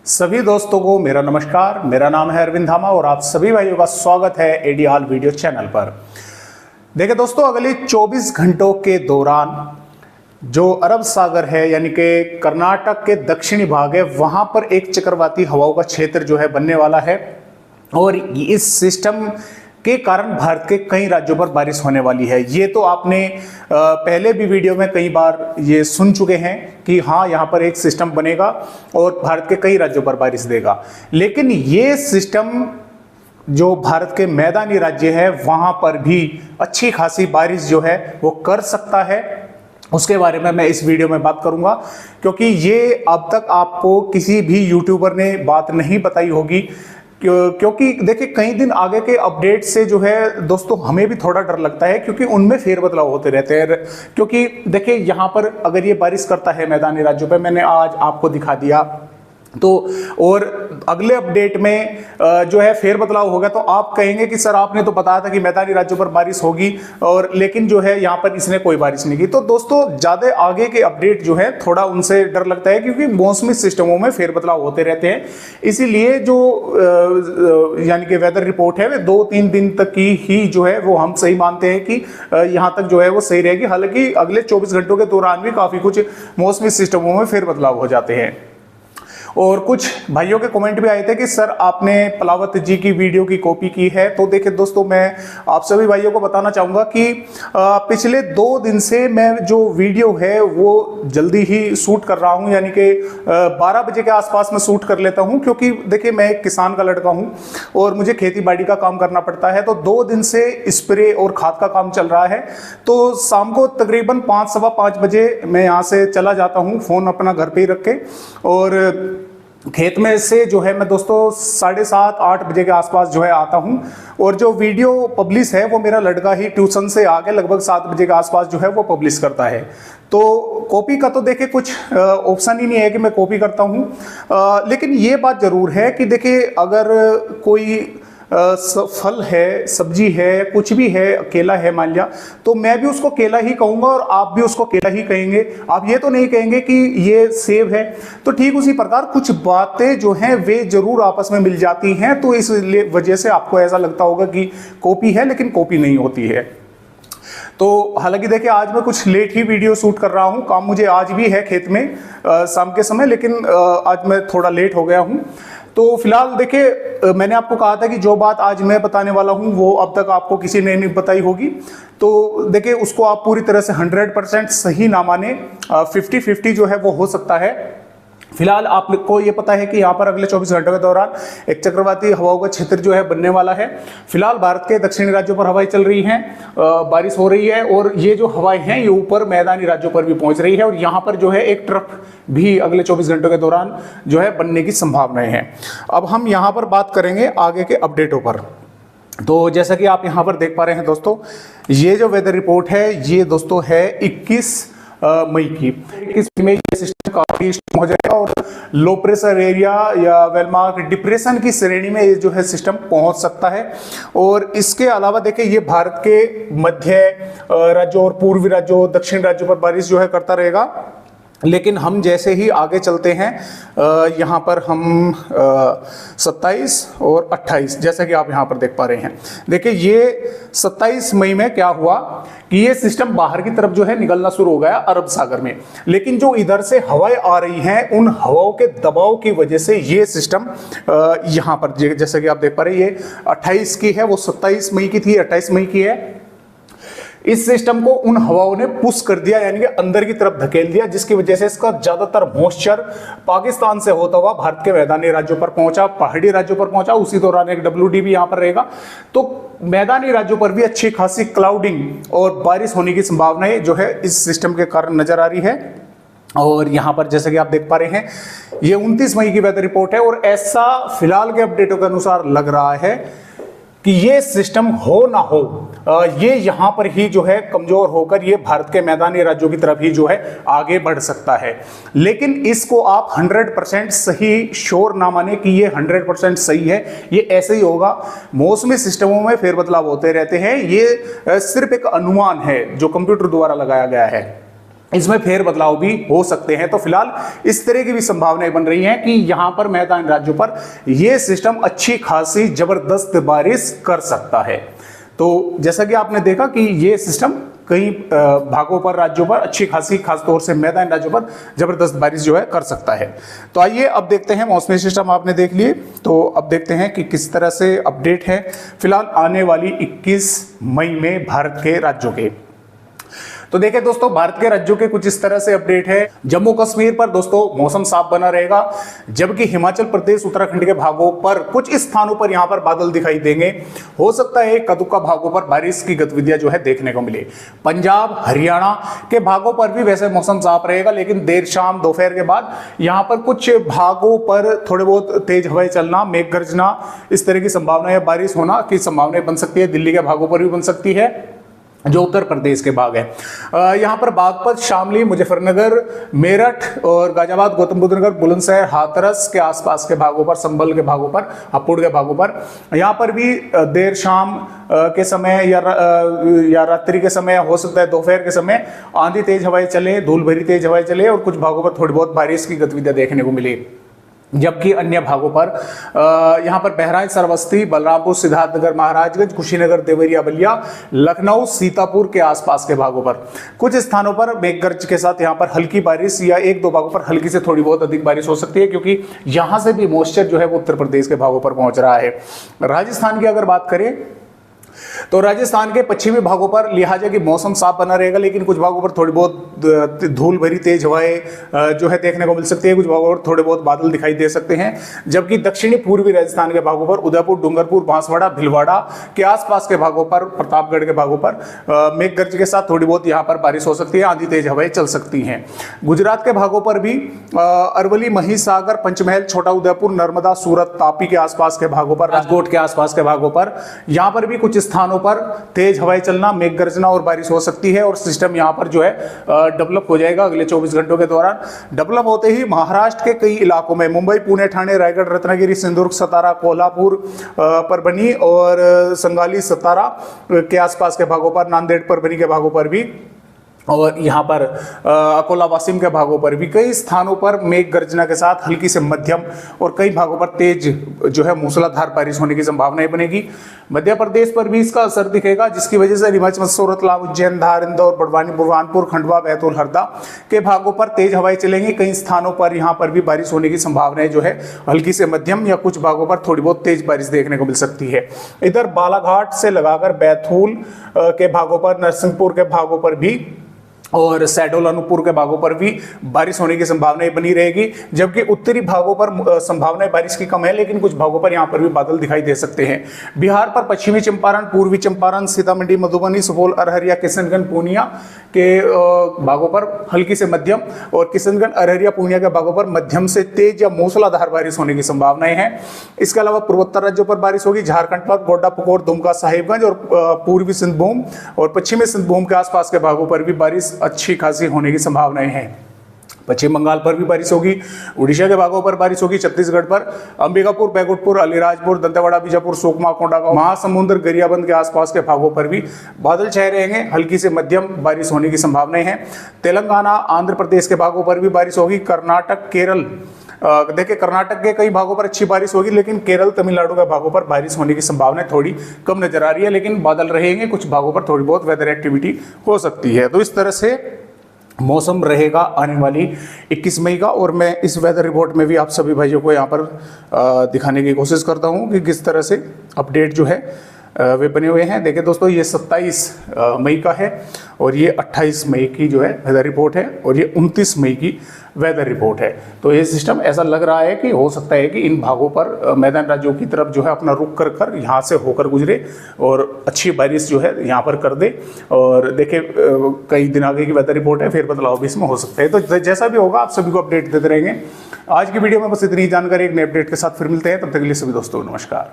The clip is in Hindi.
सभी दोस्तों को मेरा नमस्कार। मेरा नाम है अरविंद धामा और आप सभी भाइयों का स्वागत है एडीआल वीडियो चैनल पर। देखिए दोस्तों, अगले 24 घंटों के दौरान जो अरब सागर है यानी कि कर्नाटक के दक्षिणी भाग है, वहां पर एक चक्रवाती हवाओं का क्षेत्र जो है बनने वाला है और इस सिस्टम के कारण भारत के कई राज्यों पर बारिश होने वाली है। ये तो आपने पहले भी वीडियो में कई बार ये सुन चुके हैं कि हाँ, यहाँ पर एक सिस्टम बनेगा और भारत के कई राज्यों पर बारिश देगा। लेकिन ये सिस्टम जो भारत के मैदानी राज्य है वहाँ पर भी अच्छी खासी बारिश जो है वो कर सकता है। उसके बारे में मैं इस वीडियो में बात करूंगा, क्योंकि ये अब तक आपको किसी भी यूट्यूबर ने बात नहीं बताई होगी। क्योंकि देखिए, कई दिन आगे के अपडेट से जो है दोस्तों हमें भी थोड़ा डर लगता है, क्योंकि उनमें फेरबदलाव होते रहते हैं। क्योंकि देखिए, यहाँ पर अगर ये बारिश करता है मैदानी राज्यों पे, मैंने आज आपको दिखा दिया, तो और अगले अपडेट में जो है फेरबदलाव होगा, तो आप कहेंगे कि सर आपने तो बताया था कि मैदानी राज्यों पर बारिश होगी, और लेकिन जो है यहाँ पर इसने कोई बारिश नहीं की। तो दोस्तों, ज़्यादा आगे के अपडेट जो है थोड़ा उनसे डर लगता है, क्योंकि मौसमी सिस्टमों में फेरबदलाव होते रहते हैं। इसीलिए जो यानी कि वेदर रिपोर्ट है वे 2-3 दिन तक की ही जो है वो हम सही मानते हैं कि यहाँ तक जो है वो सही रहेगी। हालांकि अगले 24 घंटों के दौरान भी काफ़ी कुछ मौसमी सिस्टमों में फेरबदलाव हो जाते हैं। और कुछ भाइयों के कमेंट भी आए थे कि सर आपने पलावत जी की वीडियो की कॉपी की है। तो देखिए दोस्तों, मैं आप सभी भाइयों को बताना चाहूँगा कि पिछले 2 दिन से मैं जो वीडियो है वो जल्दी ही शूट कर रहा हूँ, यानी कि 12 बजे के आसपास में शूट कर लेता हूँ। क्योंकि देखिए, मैं एक किसान का लड़का हूँ और मुझे खेती बाड़ी का काम करना पड़ता है। तो 2 दिन से स्प्रे और खाद का काम चल रहा है। तो शाम को तकरीबन 5, सवा 5 बजे मैं यहाँ से चला जाता हूँ, फ़ोन अपना घर पे ही रख के, और खेत में से जो है मैं दोस्तों 7:30-8 बजे के आसपास जो है आता हूं। और जो वीडियो पब्लिश है वो मेरा लड़का ही ट्यूशन से आके लगभग 7 बजे के आसपास जो है वो पब्लिश करता है। तो कॉपी का तो देखिए कुछ ऑप्शन ही नहीं है कि मैं कॉपी करता हूं। लेकिन ये बात जरूर है कि देखिए, अगर कोई फल है, सब्जी है, कुछ भी है, केला है मान लिया, तो मैं भी उसको केला ही कहूंगा और आप भी उसको केला ही कहेंगे। आप ये तो नहीं कहेंगे कि ये सेब है। तो ठीक उसी प्रकार कुछ बातें जो हैं वे जरूर आपस में मिल जाती हैं। तो इस वजह से आपको ऐसा लगता होगा कि कॉपी है, लेकिन कॉपी नहीं होती है। तो हालांकि देखिए, आज मैं कुछ लेट ही वीडियो शूट कर रहा हूं। काम मुझे आज भी है खेत में शाम के समय, लेकिन आज मैं थोड़ा लेट हो गया हूं। तो फिलहाल देखिए, मैंने आपको कहा था कि जो बात आज मैं बताने वाला हूं वो अब तक आपको किसी ने नहीं बताई होगी। तो देखिए, उसको आप पूरी तरह से 100% सही ना माने, 50-50 जो है वो हो सकता है। फिलहाल आपको ये पता है कि यहाँ पर अगले 24 घंटों के दौरान एक चक्रवाती हवाओं का क्षेत्र जो है बनने वाला है। फिलहाल भारत के दक्षिणी राज्यों पर हवाएं चल रही हैं, बारिश हो रही है, और ये जो हवाएं हैं ये ऊपर मैदानी राज्यों पर भी पहुंच रही है, और यहाँ पर जो है एक ट्रफ भी अगले 24 घंटों के दौरान जो है बनने की संभावनाएं हैं। अब हम यहाँ पर बात करेंगे आगे के अपडेटों पर। तो जैसा कि आप यहाँ पर देख पा रहे हैं दोस्तों, ये जो वेदर रिपोर्ट है ये दोस्तों है 21 मई की। 21 मई ये सिस्टम काफी स्ट्रांग हो जाएगा और लो प्रेशर एरिया या वेलमार्क डिप्रेशन की श्रेणी में ये जो है सिस्टम पहुंच सकता है। और इसके अलावा देखिए, ये भारत के मध्य राज्यों और पूर्वी राज्यों, दक्षिण राज्यों पर बारिश जो है करता रहेगा। लेकिन हम जैसे ही आगे चलते हैं, यहाँ पर हम 27 और 28, जैसा कि आप यहाँ पर देख पा रहे हैं। देखिए, ये 27 मई में क्या हुआ कि ये सिस्टम बाहर की तरफ जो है निकलना शुरू हो गया अरब सागर में। लेकिन जो इधर से हवाएं आ रही हैं, उन हवाओं के दबाव की वजह से ये सिस्टम यहाँ पर जैसा कि आप देख पा रहे हैं, ये 28 की है, वो 27 मई की थी, 28 मई की है। इस सिस्टम को उन हवाओं ने पुश कर दिया, यानी कि अंदर की तरफ धकेल दिया, जिसकी वजह से इसका ज्यादातर मॉइस्चर पाकिस्तान से होता हुआ भारत के मैदानी राज्यों पर पहुंचा, पहाड़ी राज्यों पर पहुंचा। उसी दौरान एक WD भी यहां पर रहेगा। तो मैदानी राज्यों पर भी अच्छी खासी क्लाउडिंग और बारिश होने की संभावनाएं जो है इस सिस्टम के कारण नजर आ रही है। और यहाँ पर जैसे कि आप देख पा रहे हैं, ये 29 मई की वेदर रिपोर्ट है, और ऐसा फिलहाल के अपडेटों के अनुसार लग रहा है कि ये सिस्टम हो ना हो, ये यहाँ पर ही जो है कमजोर होकर ये भारत के मैदानी राज्यों की तरफ ही जो है आगे बढ़ सकता है। लेकिन इसको आप 100% सही श्योर ना माने कि ये 100% सही है। ये ऐसे ही होगा, मौसमी सिस्टमों में फेरबदलाव होते रहते हैं। ये सिर्फ एक अनुमान है जो कंप्यूटर द्वारा लगाया गया है। इसमें फेर बदलाव भी हो सकते हैं। तो फिलहाल इस तरह की भी संभावनाएं बन रही हैं कि यहां पर मैदानी राज्यों पर यह सिस्टम अच्छी खासी जबरदस्त बारिश कर सकता है। तो जैसा कि आपने देखा कि यह सिस्टम कई भागों पर, राज्यों पर अच्छी खासी, खास तौर से मैदानी राज्यों पर जबरदस्त बारिश जो है कर सकता है। तो आइए अब देखते हैं, मौसमी सिस्टम आपने देख लिए, तो अब देखते हैं कि किस तरह से अपडेट है फिलहाल आने वाली 21 मई में भारत के राज्यों के। तो देखिए दोस्तों, भारत के राज्यों के कुछ इस तरह से अपडेट है। जम्मू कश्मीर पर दोस्तों मौसम साफ बना रहेगा, जबकि हिमाचल प्रदेश, उत्तराखंड के भागों पर कुछ स्थानों पर यहां पर बादल दिखाई देंगे। हो सकता है कदुका भागों पर बारिश की गतिविधियां जो है देखने को मिले। पंजाब, हरियाणा के भागों पर भी वैसे मौसम साफ रहेगा, लेकिन देर शाम दोपहर के बाद यहां पर कुछ भागों पर थोड़े बहुत तेज हवाएं चलना, मेघ गर्जना, इस तरह की संभावना है, बारिश होना की संभावनाएं बन सकती है। दिल्ली के भागों पर भी बन सकती है, जो उत्तर प्रदेश के भाग है। यहाँ पर बागपत, शामली, मुजफ्फरनगर, मेरठ और गाजियाबाद, गौतम बुद्ध नगर, बुलंदशहर, हाथरस के आसपास के भागों पर, संभल के भागों पर, हापुड़ के भागों पर यहाँ पर भी देर शाम के समय या रात्रि के समय, हो सकता है दोपहर के समय आंधी तेज हवाएं चले, धूल भरी तेज हवाएं चले और कुछ भागों पर थोड़ी बहुत बारिश की गतिविधियां देखने को मिली। जबकि अन्य भागों पर यहां पर बहराइच, श्रावस्ती, बलरामपुर, सिद्धार्थनगर, महाराजगंज, कुशीनगर, देवरिया, बलिया, लखनऊ, सीतापुर के आसपास के भागों पर कुछ स्थानों पर मेघगर्ज के साथ यहां पर हल्की बारिश या एक दो भागों पर हल्की से थोड़ी बहुत अधिक बारिश हो सकती है, क्योंकि यहां से भी मॉइस्चर जो है वो उत्तर प्रदेश के भागों पर पहुंच रहा है। राजस्थान की अगर बात करें तो राजस्थान के पश्चिमी भागों पर लिहाजा कि मौसम साफ बना रहेगा, लेकिन कुछ भागों पर थोड़ी बहुत धूल भरी तेज हवाएं जो है देखने को मिल सकती है। कुछ भागों पर थोड़े बहुत बादल दिखाई दे सकते हैं, जबकि दक्षिणी पूर्वी राजस्थान के भागों पर उदयपुर, डूंगरपुर, बांसवाड़ा, भीलवाड़ा के आसपास के भागों पर, प्रतापगढ़ के भागों पर मेघ गर्ज के साथ थोड़ी बहुत यहां पर बारिश हो सकती है, आंधी तेज हवाएं चल सकती हैं। गुजरात के भागों पर भी अरवली, महिसागर, पंचमहल, छोटा उदयपुर, नर्मदा, सूरत, तापी के आसपास के भागों पर, राजकोट के आसपास के भागों पर यहां पर भी कुछ स्थानों पर तेज हवाएं चलना, मेघ गर्जना और बारिश हो सकती है। और सिस्टम यहां पर जो है डेवलप हो जाएगा अगले 24 घंटों के दौरान। डेवलप होते ही महाराष्ट्र के कई इलाकों में, मुंबई, पुणे, ठाणे, रायगढ़, रत्नागिरी, सिंधुदुर्ग, सतारा, कोल्हापुर, परभनी और संगाली, सतारा के आसपास के भागों पर, नांदेड़, परभनी के भागों पर भी, और यहाँ पर अकोला, वासिम के भागों पर भी कई स्थानों पर मेघ गर्जना के साथ हल्की से मध्यम और कई भागों पर तेज जो है मूसलाधार बारिश होने की संभावनाएं बनेगी। मध्य प्रदेश पर भी इसका असर दिखेगा, जिसकी वजह से नीमच, सूरत, उज्जैन, धार, इंदौर, बड़वानी, बुरहानपुर, खंडवा, बैतूल, हरदा के भागों पर तेज हवाएं चलेंगी। कई स्थानों पर यहाँ पर भी बारिश होने की संभावनाएं जो है हल्की से मध्यम या कुछ भागों पर थोड़ी बहुत तेज बारिश देखने को मिल सकती है। इधर बालाघाट से लगाकर बैतूल के भागों पर, नरसिंहपुर के भागों पर भी और शहडोल, अनूपपुर के भागों पर भी बारिश होने की संभावनाएं बनी रहेगी। जबकि उत्तरी भागों पर संभावनाएं बारिश की कम है, लेकिन कुछ भागों पर यहां पर भी बादल दिखाई दे सकते हैं। बिहार पर पश्चिमी चंपारण, पूर्वी चंपारण, सीतामढ़ी, मधुबनी, सुपौल, अररिया, किशनगंज, पूर्णिया के भागों पर हल्की से मध्यम और किशनगंज, अररिया, पूर्णिया के भागों पर मध्यम से तेज या मूसलाधार बारिश होने की संभावनाएं हैं। इसके अलावा पूर्वोत्तर राज्यों पर बारिश होगी, झारखंड पर गोड्डा, पुकोर, दुमका, साहिबगंज और पूर्वी सिंहभूम और पश्चिमी सिंहभूम के आसपास के भागों पर भी बारिश अच्छी खासी होने की संभावनाएं हैं। पश्चिम बंगाल पर भी बारिश होगी, उड़ीसा के भागों पर बारिश होगी, छत्तीसगढ़ पर अंबिकापुर, बैकुंठपुर, अलीराजपुर, दंतेवाड़ा, बीजापुर, सुकमा, कोंडागांव, महासमुंद, गरियाबंद के आसपास के भागों पर भी बादल छाए रहेंगे, हल्की से मध्यम बारिश होने की संभावनाएं हैं। तेलंगाना, आंध्र प्रदेश के भागों पर भी बारिश होगी। कर्नाटक, केरल, देखिए कर्नाटक के कई भागों पर अच्छी बारिश होगी, लेकिन केरल, तमिलनाडु के भागों पर बारिश होने की संभावना थोड़ी कम नजर आ रही है, लेकिन बादल रहेंगे, कुछ भागों पर थोड़ी बहुत वेदर एक्टिविटी हो सकती है। तो इस तरह से मौसम रहेगा आने वाली 21 मई का, और मैं इस वेदर रिपोर्ट में भी आप सभी भाइयों को यहाँ पर दिखाने की कोशिश करता हूँ कि किस तरह से अपडेट जो है वे बने हुए हैं। देखिए दोस्तों, ये 27 मई का है और ये 28 मई की जो है वेदर रिपोर्ट है और ये 29 मई की वेदर रिपोर्ट है। तो ये सिस्टम ऐसा लग रहा है कि हो सकता है कि इन भागों पर मैदान राज्यों की तरफ जो है अपना रुख कर यहाँ से होकर गुजरे और अच्छी बारिश जो है यहाँ पर कर दे। और देखिए कई दिन आगे की वेदर रिपोर्ट है, फिर बदलाव भी इसमें हो सकता है। तो जैसा भी होगा आप सभी को अपडेट देते रहेंगे। आज की वीडियो में बस इतनी जानकारी, एक नए अपडेट के साथ फिर मिलते हैं। तब तक के लिए सभी दोस्तों नमस्कार।